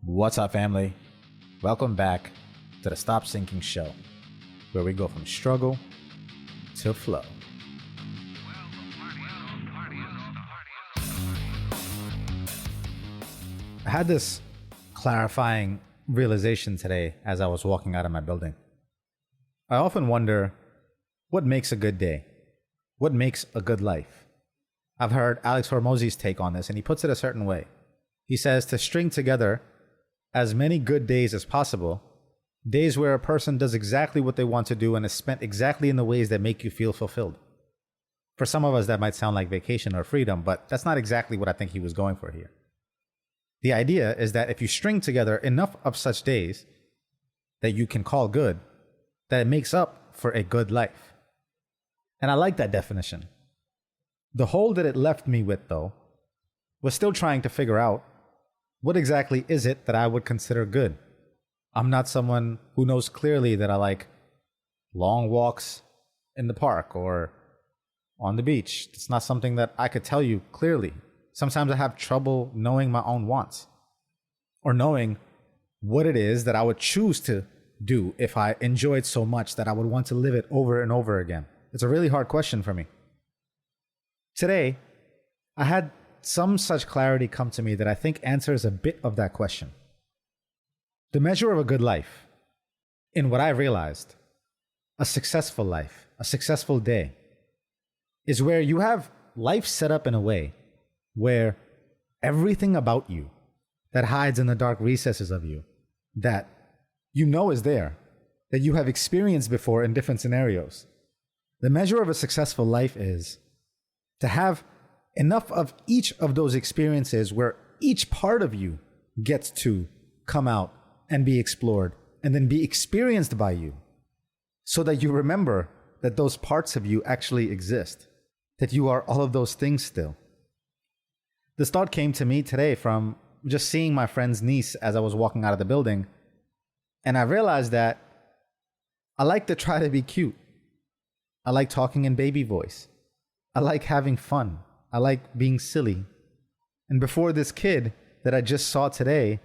What's up, family? Welcome back to the Stop Sinking Show, where we go from struggle to flow. I had this clarifying realization today as I was walking out of my building. I often wonder, what makes a good day? What makes a good life? I've heard Alex Hormozy's take on this, and he puts it a certain way. He says to string together as many good days as possible, days where a person does exactly what they want to do and is spent exactly in the ways that make you feel fulfilled. For some of us, that might sound like vacation or freedom, but that's not exactly what I think he was going for here. The idea is that if you string together enough of such days that you can call good, that it makes up for a good life. And I like that definition. The hole that it left me with, though, was still trying to figure out, what exactly is it that I would consider good? I'm not someone who knows clearly that I like long walks in the park or on the beach. It's not something that I could tell you clearly. Sometimes I have trouble knowing my own wants or knowing what it is that I would choose to do if I enjoyed so much that I would want to live it over and over again. It's a really hard question for me. Today, I had some such clarity come to me that I think answers a bit of that question. The measure of a good life, in what I realized, a successful life, a successful day, is where you have life set up in a way where everything about you that hides in the dark recesses of you, that you know is there, that you have experienced before in different scenarios. The measure of a successful life is to have enough of each of those experiences where each part of you gets to come out and be explored and then be experienced by you, so that you remember that those parts of you actually exist, that you are all of those things still. This thought came to me today from just seeing my friend's niece as I was walking out of the building, and I realized that I like to try to be cute. I like talking in baby voice. I like having fun. I like being silly. And before this kid that I just saw today,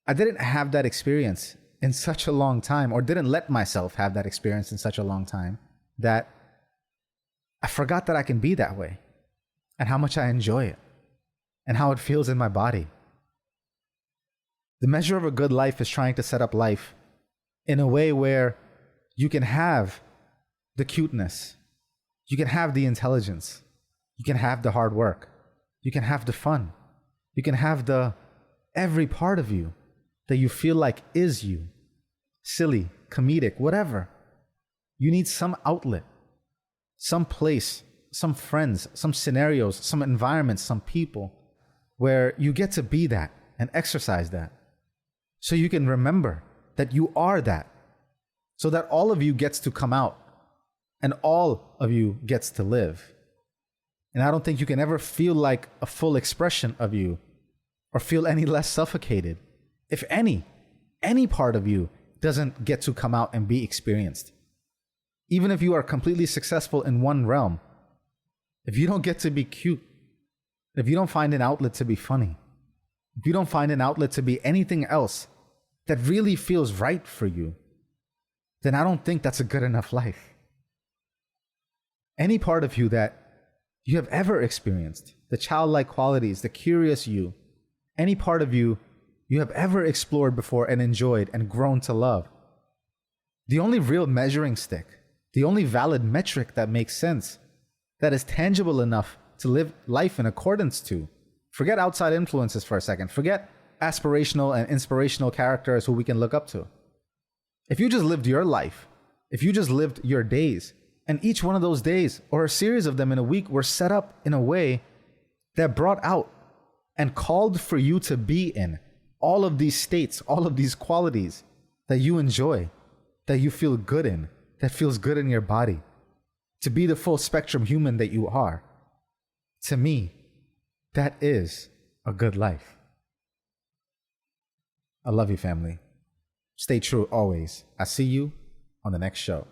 I didn't have that experience in such a long time, or didn't let myself have that experience in such a long time, that I forgot that I can be that way and how much I enjoy it and how it feels in my body. The measure of a good life is trying to set up life in a way where you can have the cuteness, you can have the intelligence, you can have the hard work, you can have the fun, you can have the every part of you that you feel like is you, silly, comedic, whatever. You need some outlet, some place, some friends, some scenarios, some environments, some people where you get to be that and exercise that, so you can remember that you are that, so that all of you gets to come out and all of you gets to live. And I don't think you can ever feel like a full expression of you or feel any less suffocated if any part of you doesn't get to come out and be experienced. Even if you are completely successful in one realm, if you don't get to be cute, if you don't find an outlet to be funny, if you don't find an outlet to be anything else that really feels right for you, then I don't think that's a good enough life. Any part of you that you have ever experienced, the childlike qualities, the curious you, any part of you you have ever explored before and enjoyed and grown to love. The only real measuring stick, the only valid metric that makes sense, that is tangible enough to live life in accordance to. Forget outside influences for a second. Forget aspirational and inspirational characters who we can look up to. If you just lived your life, if you just lived your days, and each one of those days, or a series of them in a week, were set up in a way that brought out and called for you to be in all of these states, all of these qualities that you enjoy, that you feel good in, that feels good in your body, to be the full spectrum human that you are. To me, that is a good life. I love you, family. Stay true always. I see you on the next show.